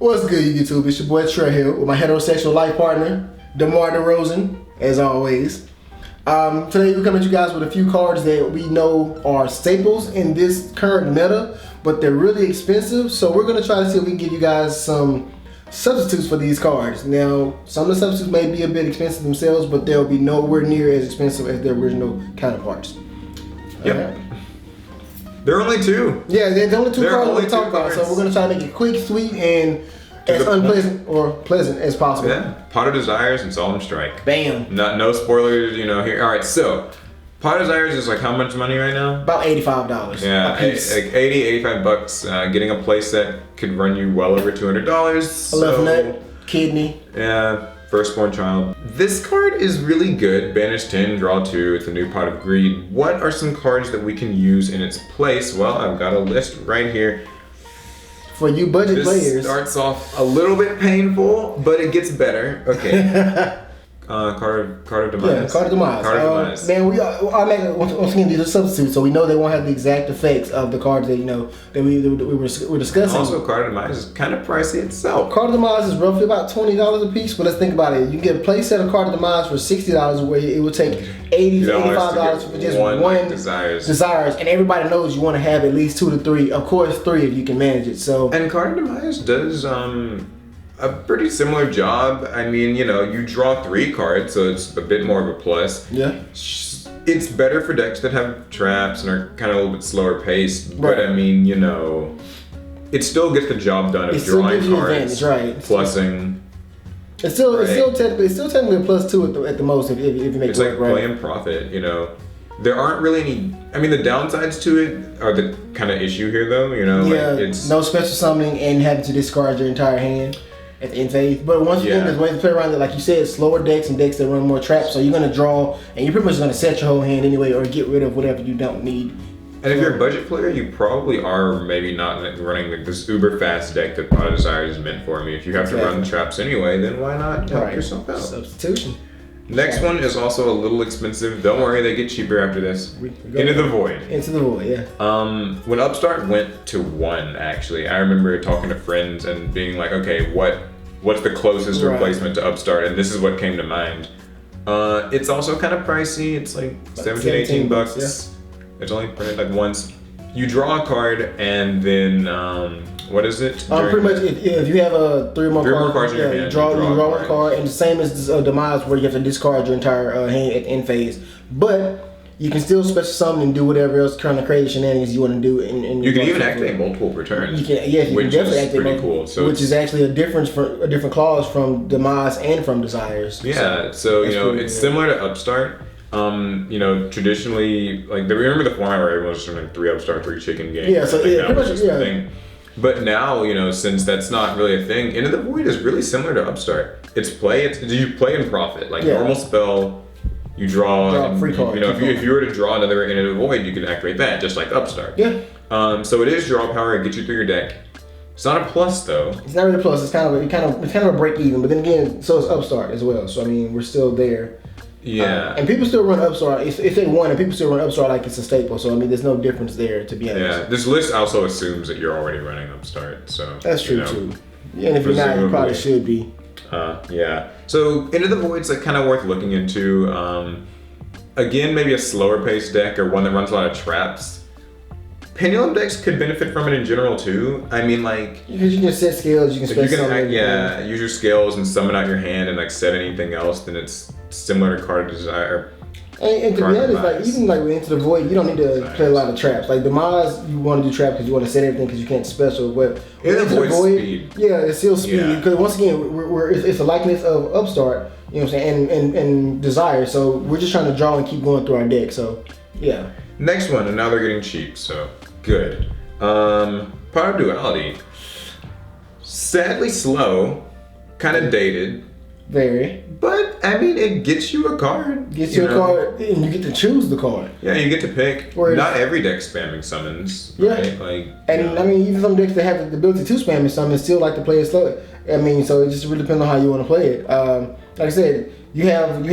What's good, YouTube? It's your boy Trey here with my heterosexual life partner, DeMar DeRozan, as always. Today we're coming to you guys with a few cards that we know are staples in this current meta, but they're really expensive. So we're gonna try to see if we can give you guys some substitutes for these cards. Now, some of the substitutes may be a bit expensive themselves, but they'll be nowhere near as expensive as their original counterparts. Yep. There are only two. Yeah, there's only two cards we're going to talk about. So we're going to try to make it quick, sweet, and as unpleasant or pleasant as possible. Yeah. Pot of Desires and Solemn Strike. Bam. No spoilers, here. All right, so Pot of Desires is like how much money right now? About $85. Yeah, a piece. like 80, 85 bucks. Getting a playset could run you well over $200. A left nut, kidney. Yeah. Firstborn child. This card is really good. Banish 10, draw 2. It's a new Pot of Greed. What are some cards that we can use in its place? Well, I've got a list right here. For you budget players. This starts off a little bit painful, but it gets better. Okay. Card of Demise. Yeah, Card of Demise. Card of Demise. Man, once again, these are substitutes, so we know they won't have the exact effects of the cards that that we're discussing. Also, Card of Demise is kind of pricey itself. Card of Demise is roughly about $20 a piece, but let's think about it. You can get a play set of Card of Demise for $60, where it would take $80 to $85 for just one Desires, and everybody knows you want to have at least 2 to 3. Of course, 3 if you can manage it. So. And Card of Demise does a pretty similar job. I mean, you draw 3 cards, so it's a bit more of a plus. Yeah. It's better for decks that have traps and are kind of a little bit slower paced. But I mean, it still gets the job done of drawing cards, right? Plussing. It's still technically a +2 at the most if you make it's it like right. Play and profit. There aren't really any. I mean, the downsides to it are the kind of issue here, though. Yeah. Like it's no special summoning and having to discard your entire hand at the end phase. But once again, there's ways to play around it. Like you said, slower decks and decks that run more traps. So you're gonna draw, and you're pretty much gonna set your whole hand anyway, or get rid of whatever you don't need. And if you're a budget player, you probably are maybe not running like this uber fast deck that Pot of Desires is meant for. I mean, if you have to run traps anyway, then why not help yourself out? Substitution. Next one is also a little expensive. Don't worry, they get cheaper after this. Into the Void. Into the Void, yeah. When Upstart went to 1, actually, I remember talking to friends and being like, okay, what's the closest replacement to Upstart? And this is what came to mind. It's also kind of pricey. It's like 17, 18 bucks. Yeah. It's only printed like once. You draw a card and then, what is it? Pretty much, if you have 3 or more cards in your hand, you draw one card, and the same as Demise, where you have to discard your entire hand at the end phase. But you can still special summon and do whatever else kind of crazy shenanigans you want to do. You can even activate multiple returns. You can definitely activate pretty cool. So which is actually a different clause from Demise and from Desires. Yeah, so it's similar to Upstart. Traditionally, like remember the format where everyone was running 3 Upstart, 3 chicken game. Yeah, so pretty much thing. But now, since that's not really a thing, Into the Void is really similar to Upstart. You play and profit. Like normal spell, you draw a free card. If you were to draw another Into the Void, you can activate that just like Upstart. Yeah. So it is draw power. It gets you through your deck. It's not a plus though. It's not really a plus. It's kind of a break even. But then again, so is Upstart as well. So I mean, we're still there. Yeah. And people still run Upstart. If they won, and people still run Upstart like it's a staple. So I mean, there's no difference there, to be honest. Yeah. This list also assumes that you're already running Upstart. So that's true too. Yeah, and if you're not, you probably should be. Yeah. So Into the Void's like kind of worth looking into. Again, maybe a slower paced deck or one that runs a lot of traps. Pendulum decks could benefit from it in general too. I mean, like because you can set scales, you can use your scales and summon out your hand and like set anything else. Then it's similar to Card of Desire. And to be honest, like even like with Into the Void, you don't need to play a lot of traps. Like Demise, you want to do trap because you want to set everything because you can't special. But Into the Void, speed. Yeah, it's still speed because once again, it's a likeness of Upstart. You know what I'm saying? And Desire. So we're just trying to draw and keep going through our deck. So yeah. Next one, and now they're getting cheap. So good. Pot of Duality. Sadly slow, kind of dated. Very. But I mean, it gets you a card. Gets you a card, and you get to choose the card. Yeah, you get to pick. Not every deck spamming summons. Yeah. Right? I mean, even some decks that have the ability to spam summons still like to play it slow. I mean, so it just really depends on how you want to play it. Like I said, you have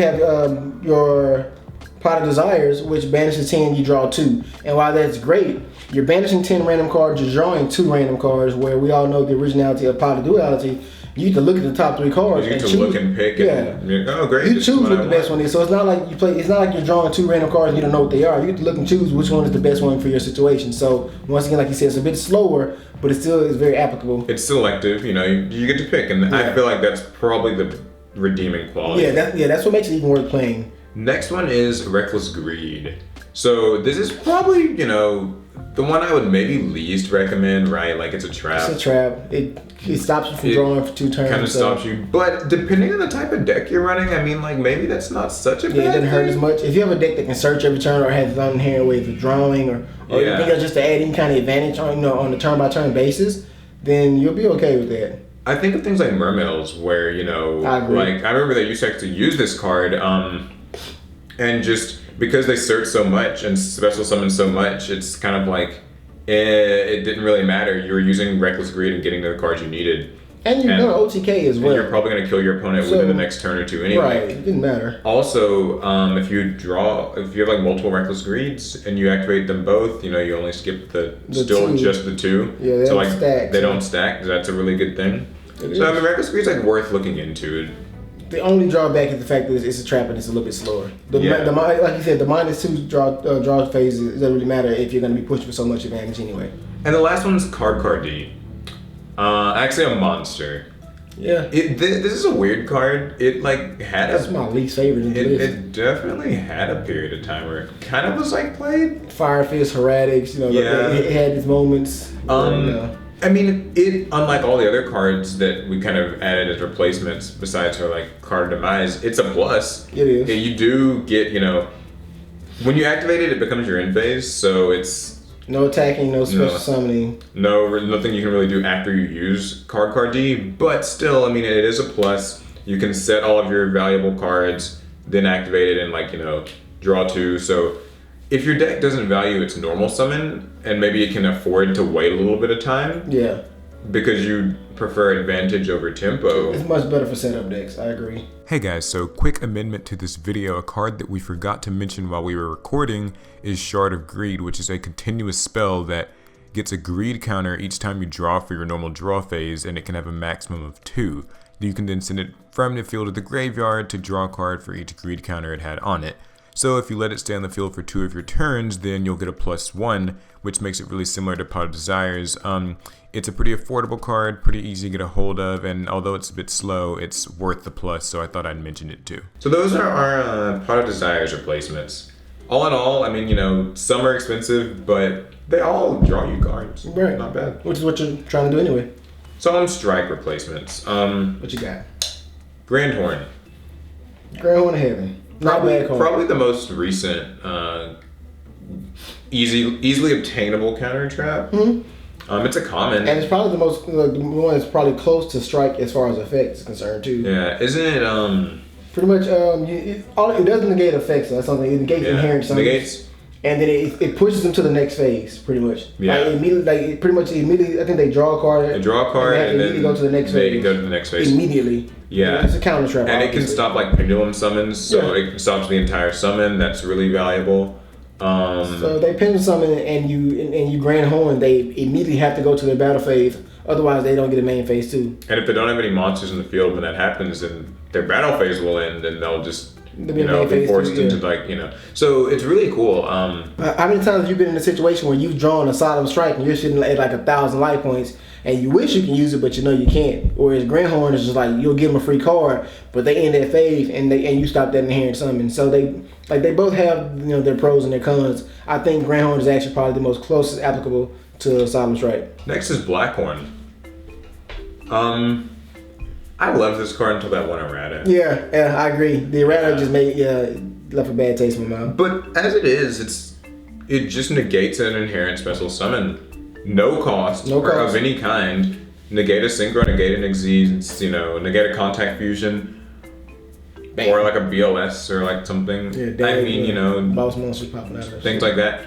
your Pot of Desires, which banishes 10, you draw 2. And while that's great, you're banishing 10 random cards, you're drawing 2 random cards, where we all know the originality of Pot of Duality. You get to look at the top 3 cards. You get to choose. Look and pick. Yeah. And you're like, oh, great. You choose what the best one is. So it's not like it's not like you're drawing 2 random cards and you don't know what they are. You get to look and choose which one is the best one for your situation. So once again, like you said, it's a bit slower, but it still is very applicable. It's selective, you know, you get to pick. And I feel like that's probably the redeeming quality. Yeah, that's what makes it even worth playing. Next one is Reckless Greed. So this is probably, you know, the one I would maybe least recommend, right? Like it's a trap. It's a trap. It stops you from drawing for 2 turns. Kind of stops you. But depending on the type of deck you're running, I mean, like maybe that's not such a bad it doesn't hurt thing. as much. If you have a deck that can search every turn or has its own inherent way of drawing or anything else just to add any kind of advantage on on the turn-by-turn basis, then you'll be okay with that. I think of things like Mermails where, you know, I remember they used to actually use this card, and just because they search so much and special summon so much, it's kind of like, it didn't really matter. You were using Reckless Greed and getting the cards you needed. And you're going to OTK as well. And you're probably going to kill your opponent within the next turn or 2 anyway. Right, it didn't matter. Also, if you have like multiple Reckless Greeds and you activate them both, you know, you only skip just the 2. Yeah, they don't stack. They don't stack. That's a really good thing. I mean, Reckless Greed's like worth looking into. The only drawback is the fact that it's a trap and it's a little bit slower. Like you said, the -2 draw phase doesn't really matter if you're going to be pushing for so much advantage anyway. And the last one's Card D. Actually a monster. Yeah. This is a weird card. It like had That's my least favorite in the list. It definitely had a period of time where it kind of was like played. Fire Fist, Heretics, you know, it had its moments. I mean, it unlike all the other cards that we kind of added as replacements, besides her like Card of Demise, it's a plus. It is. You do get, you know, when you activate it, it becomes your end phase, so it's no attacking, no special summoning. Nothing you can really do after you use Card D, but still, I mean, it is a plus. You can set all of your valuable cards, then activate it and, like, you know, draw 2. So if your deck doesn't value its normal summon, and maybe it can afford to wait a little bit of time, because you prefer advantage over tempo. It's much better for setup decks, I agree. Hey guys, so quick amendment to this video. A card that we forgot to mention while we were recording is Shard of Greed, which is a continuous spell that gets a greed counter each time you draw for your normal draw phase, and it can have a maximum of 2. You can then send it from the field to the graveyard to draw a card for each greed counter it had on it. So if you let it stay on the field for 2 of your turns, then you'll get a +1, which makes it really similar to Pot of Desires. It's a pretty affordable card, pretty easy to get a hold of, and although it's a bit slow, it's worth the plus, so I thought I'd mention it too. So those are our Pot of Desires replacements. All in all, I mean, you know, some are expensive, but they all draw you cards. Right. Not bad. Which is what you're trying to do anyway. Solemn Strike replacements. What you got? Grand Horn. Grand Horn of Heaven. Not bad card. Probably the most recent, easily obtainable counter trap. It's a common. And it's probably the one that's probably close to Strike as far as effects is concerned too. Yeah, isn't it, pretty much, it doesn't negate effects, so that's something. It negates inherent summons. Negates. And then it pushes them to the next phase, pretty much. Yeah. Immediately, I think they draw a card. They draw a card and then go to the next phase. They go to the next phase. Immediately. Yeah. It's a counter trap. And it can stop like pendulum summons, so it stops the entire summon. That's really valuable. So they pendulum summon and you Grand Horn, they immediately have to go to their battle phase. Otherwise, they don't get a main phase too. And if they don't have any monsters in the field when that happens, then their battle phase will end, and they'll just be forced into like, you know. So it's really cool. How many times have you been in a situation where you've drawn a Sodom Strike and you're sitting at like 1,000 life points and you wish you can use it, but you know you can't? Whereas Grand Horn is just like, you'll give them a free card, but they end that phase and you stop that inherent summon. So they both have, you know, their pros and their cons. I think Grand Horn is actually probably the most closest applicable to Solemn Strike. Next is Blackhorn. I love this card until that one errata. Yeah, I agree. The errata just left a bad taste in my mouth. But as it is, it just negates an inherent special summon. No cost of any kind. Negate a synchro, negate an exceeds, you know, negate a contact fusion. Bam. Or like a BLS or like something. Yeah, I mean, you know, boss monsters popping out of it. Things like that.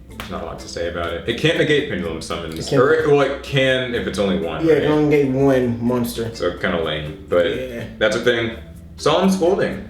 There's not a lot to say about it. It can't negate pendulum summons. It can if it's only one. Yeah, right? it can negate one monster. So kind of lame. But that's a thing. Solemn Scolding.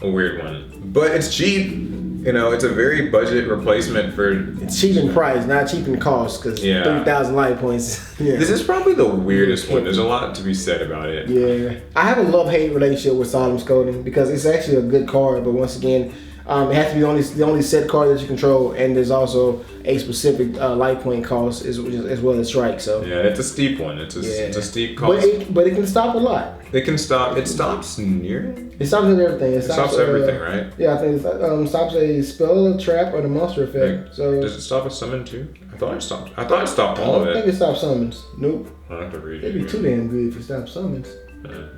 a weird one. But it's cheap. You know, it's a very budget replacement for... It's cheap in price, not cheap in cost, because 3,000 life points. Yeah. This is probably the weirdest one. There's a lot to be said about it. Yeah. I have a love-hate relationship with Sodom Strike because it's actually a good card, but once again, it has to be the only set card that you control, and there's also a specific life point cost as well as strike. So yeah, it's a steep one. It's a steep cost. But it can stop a lot. It can stop. It stops near. It stops at everything. It stops everything, right? Yeah, I think it stops a spell, a trap, or the monster effect. Like, so does it stop a summon too? I thought it stopped all of it. I think it stops summons. Nope. I'll have to read it. It'd be too damn good if it stopped summons.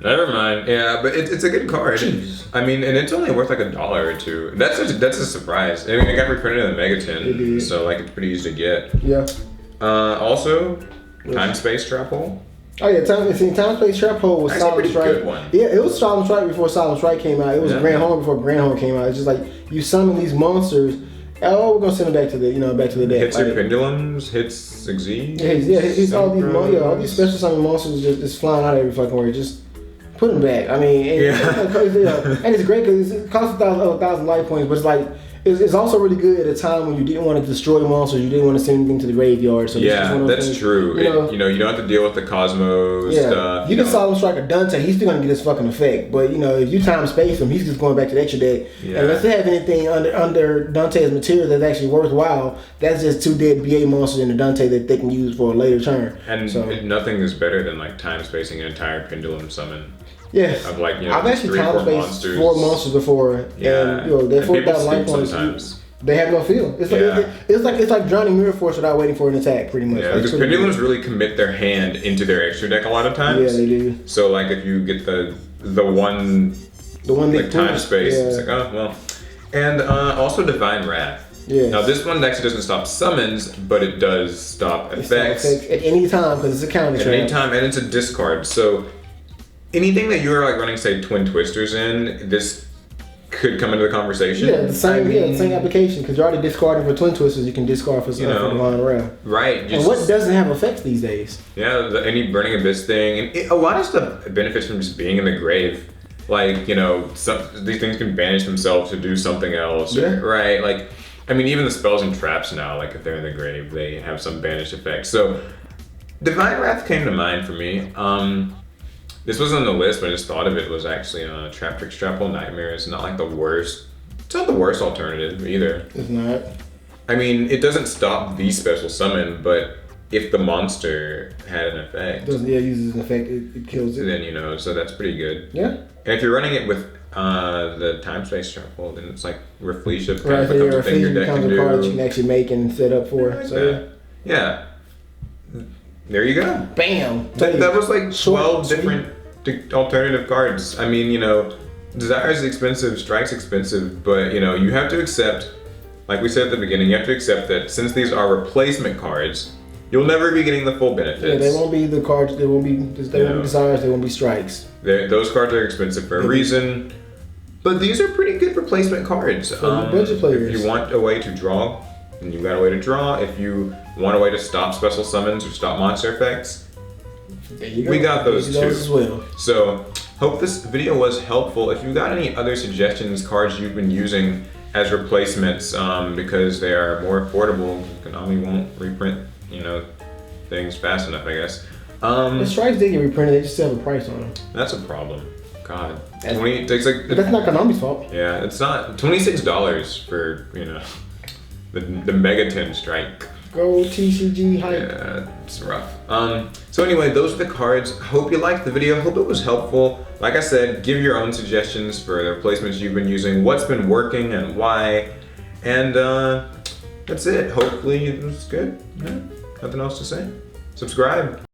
Never mind. Yeah, but it's a good card. Jeez. I mean, and it's only worth like $1 or $2. That's a surprise. I mean, it got reprinted in the Mega Tin, so like it's pretty easy to get. Yeah. Also, time space trap hole. Oh yeah, time space trap hole was Solemn Strike. Good one. Yeah, it was Solemn Strike before Solemn Strike came out. It was Grand Horn before Grand Horn came out. It's just like you summon these monsters. Oh, we're gonna send them back to the deck. Hits your pendulums, hits Exceed. Yeah, hits all these special summon monsters just flying out every fucking word. Just put them back. I mean, and it's great because it costs 1,000 life points, but it's like it's also really good at a time when you didn't want to destroy monsters, you didn't want to send anything to the graveyard. So that's true. You don't have to deal with the Cosmos stuff. You can Solemn Strike a Dante, he's still gonna get his fucking effect. But if you time space him, he's just going back to the extra deck. Yeah. Unless they have anything under Dante's material that's actually worthwhile, that's just 2 dead BA monsters in the Dante that they can use for a later turn. And nothing is better than like time spacing an entire pendulum summon. Yeah, of like I've actually time spaced 4 monsters before, and they're 4,000 life points. Sometimes they have no feel. It's like drowning Mirror Force without waiting for an attack, pretty much. Yeah, because pendulums really commit their hand into their extra deck a lot of times. Yeah, they do. So like if you get the one like time space, it's like oh well, and also Divine Wrath. Yeah. Now this one actually doesn't stop summons, but it does stop effects at any time because it's a counter trap. At any time, and it's a discard. So anything that you're like running, say, Twin Twisters in, this could come into the conversation. Yeah, the same application because you're already discarding for Twin Twisters. You can discard for Divine Wrath. Right. And what doesn't have effects these days? Yeah, any Burning Abyss thing, and a lot of stuff benefits from just being in the grave. Like these things can banish themselves to do something else. Yeah. Right. Like, I mean, even the spells and traps now, like if they're in the grave, they have some banished effect. So, Divine Wrath came to mind for me. This wasn't on the list, but I just thought of it was actually Trap Trick Trap Hole Nightmare. It's not like the worst. It's not the worst alternative either. It's not. I mean, it doesn't stop the special summon, but if the monster had an effect, uses an effect, it kills it. Then so that's pretty good. Yeah. And if you're running it with the time space trap hole, then it's like Reflecia kind of becomes a thing your deck can do. Card that you can actually make and set up for. Yeah. There you go. Bam. That was like 12 different alternative cards. I mean, Desires is expensive, Strike's expensive, but you have to accept, like we said at the beginning, you have to accept that since these are replacement cards, you'll never be getting the full benefits. Yeah, they won't be the cards. They won't be Desires. They won't be Strikes. Those cards are expensive for a reason, but these are pretty good replacement cards. Budget players. If you want a way to draw, then you've got a way to draw. If you want a way to stop special summons or stop monster effects, we got those too. As well. So, hope this video was helpful. If you've got any other suggestions, cards you've been using as replacements because they are more affordable, Konami won't reprint, things fast enough, I guess. The Strikes did get reprinted, they just still have a price on them. That's a problem. God. But that's not Konami's fault. Yeah, it's not. $26 for, the Mega Tin Strike. Go TCG hype. Yeah, it's rough. So anyway, those are the cards. Hope you liked the video. Hope it was helpful. Like I said, give your own suggestions for the replacements you've been using, what's been working and why. And that's it. Hopefully it was good. Yeah, nothing else to say. Subscribe.